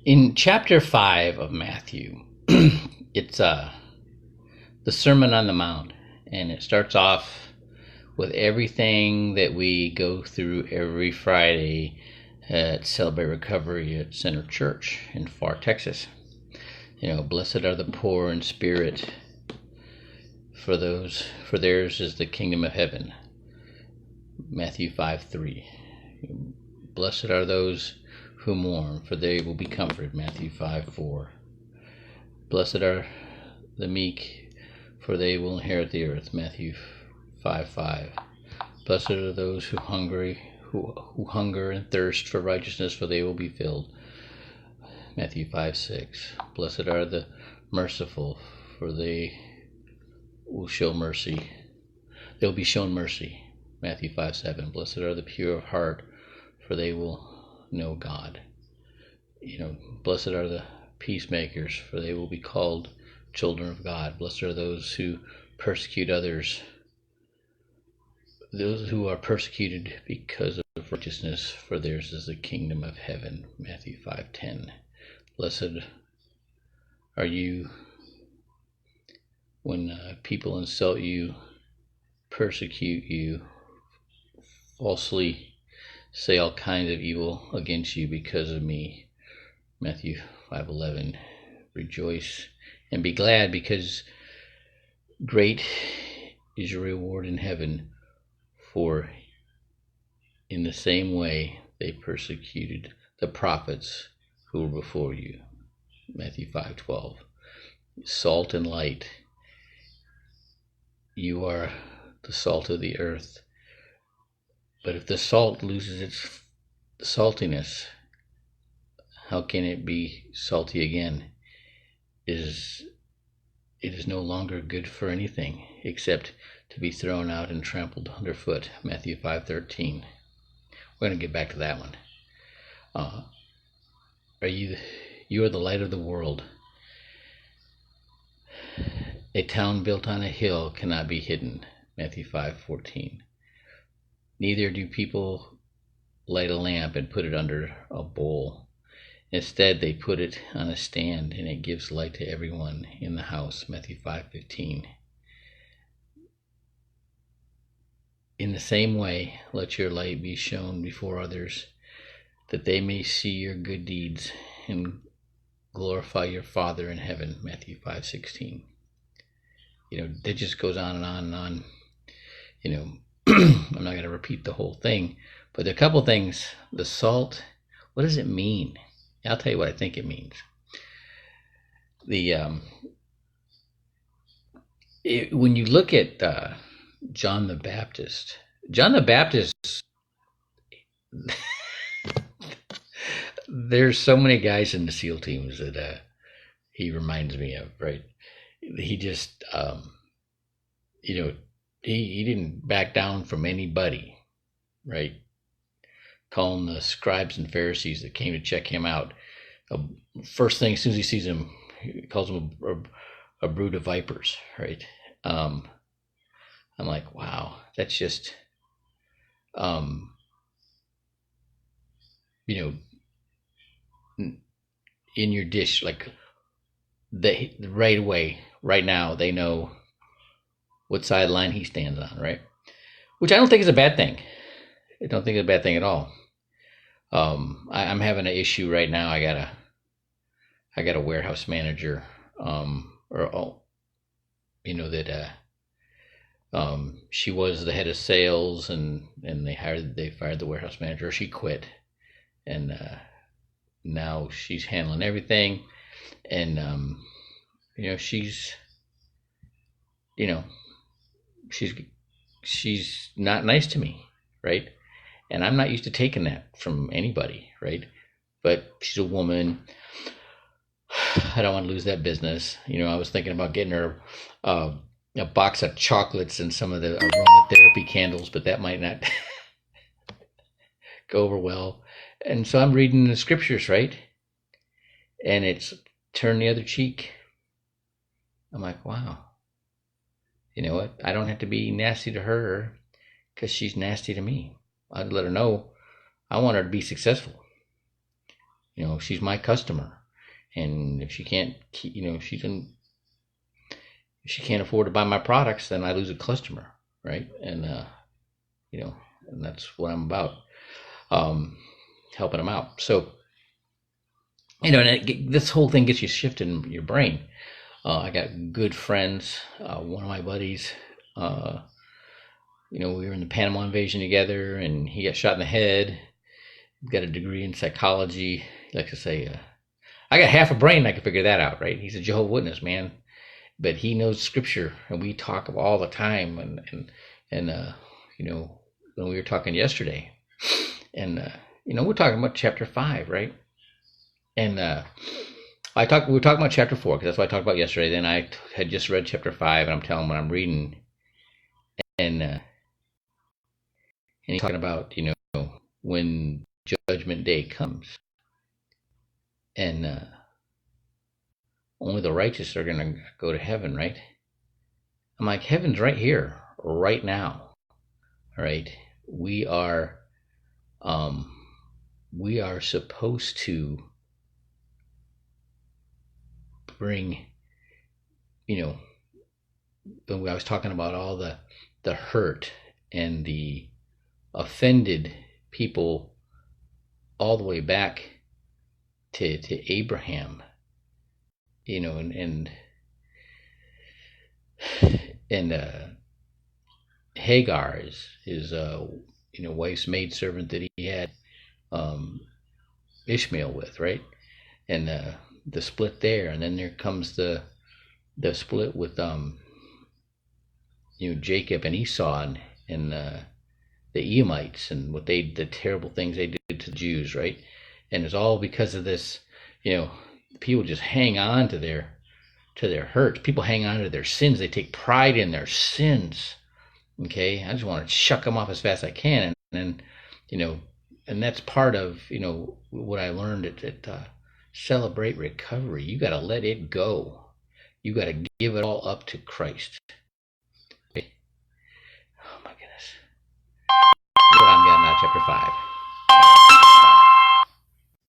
In chapter 5 of Matthew, it's the Sermon on the Mount, and it starts off with everything that we go through every Friday at Celebrate Recovery at Center Church in Pharr, Texas. Blessed are the poor in spirit, for theirs is the kingdom of heaven. Matthew 5:3. Blessed are those who mourn, for they will be comforted. Matthew 5:4. Blessed are the meek, for they will inherit the earth. Matthew 5:5. Blessed are those who hunger and thirst for righteousness, for they will be filled. Matthew 5:6. Blessed are the merciful, for they will show mercy. They will be shown mercy. Matthew 5:7. Blessed are the pure of heart, for they will know God. Blessed are the peacemakers, for they will be called children of God. Blessed are those who persecute others, those who are persecuted because of righteousness, for theirs is the kingdom of heaven. Matthew 5:10. Blessed are you when people insult you, persecute you, falsely say all kinds of evil against you because of me. Matthew 5:11. Rejoice and be glad, because great is your reward in heaven, for in the same way they persecuted the prophets who were before you. Matthew 5:12. Salt and light. You are the salt of the earth. But if the salt loses its saltiness, how can it be salty again? It is no longer good for anything except to be thrown out and trampled underfoot. Matthew 5:13. We're going to get back to that one. You are the light of the world. A town built on a hill cannot be hidden. Matthew 5:14. Neither do people light a lamp and put it under a bowl. Instead, they put it on a stand, and it gives light to everyone in the house. Matthew 5:15. In the same way, let your light be shown before others, that they may see your good deeds and glorify your Father in heaven. Matthew 5:16. That just goes on and on and on. I'm not going to repeat the whole thing, but there are a couple things. The salt, what does it mean? I'll tell you what I think it means. When you look at John the Baptist, there's so many guys in the SEAL teams that he reminds me of, right? He just, he didn't back down from anybody, right? Calling the scribes and Pharisees that came to check him out. First thing, as soon as he sees them, he calls them a brood of vipers, right? I'm like, wow, that's just, in your dish, like they right away, right now, they know what sideline he stands on, right? Which I don't think is a bad thing. I don't think it's a bad thing at all. I'm having an issue right now. I got a warehouse manager, she was the head of sales, and they fired the warehouse manager. She quit, and now she's handling everything, and she's not nice to me, right? And I'm not used to taking that from anybody, right? But she's a woman. I don't want to lose that business. I was thinking about getting her a box of chocolates and some of the aromatherapy candles, but that might not go over well. And so I'm reading the scriptures, right? And it's turn the other cheek. I'm like, wow. You know what? I don't have to be nasty to her because she's nasty to me. I'd let her know I want her to be successful. she's my customer, and if she can't, if she can't afford to buy my products, then I lose a customer, right? And and that's what I'm about, helping them out. So and this whole thing gets you shifted in your brain. I got good friends. One of my buddies, we were in the Panama invasion together, and he got shot in the head. He's got a degree in psychology. He likes to say, I got half a brain, I can figure that out, right? He's a Jehovah's Witness, man. But he knows scripture, and we talk all the time. And when we were talking yesterday, and we're talking about chapter 5, right? And we were talking about chapter 4, because that's what I talked about yesterday. Then I had just read chapter 5, and I'm telling him what I'm reading, and he's talking about when Judgment Day comes, and only the righteous are going to go to heaven, right? I'm like, heaven's right here, right now. All right, we are supposed to bring, when I was talking about all the hurt and the offended people all the way back to Abraham, and Hagar is his wife's maidservant that he had Ishmael with, right? And the split there, and then there comes the split with Jacob and Esau, and the Edomites, and the terrible things they did to the Jews, right? And it's all because of this. People just hang on to their hurts. People hang on to their sins. They take pride in their sins. Okay, I just want to shuck them off as fast as I can, and and that's part of what I learned at Celebrate Recovery. You got to let it go. You got to give it all up to Christ. Okay? Oh my goodness. That's what I'm getting at, chapter 5.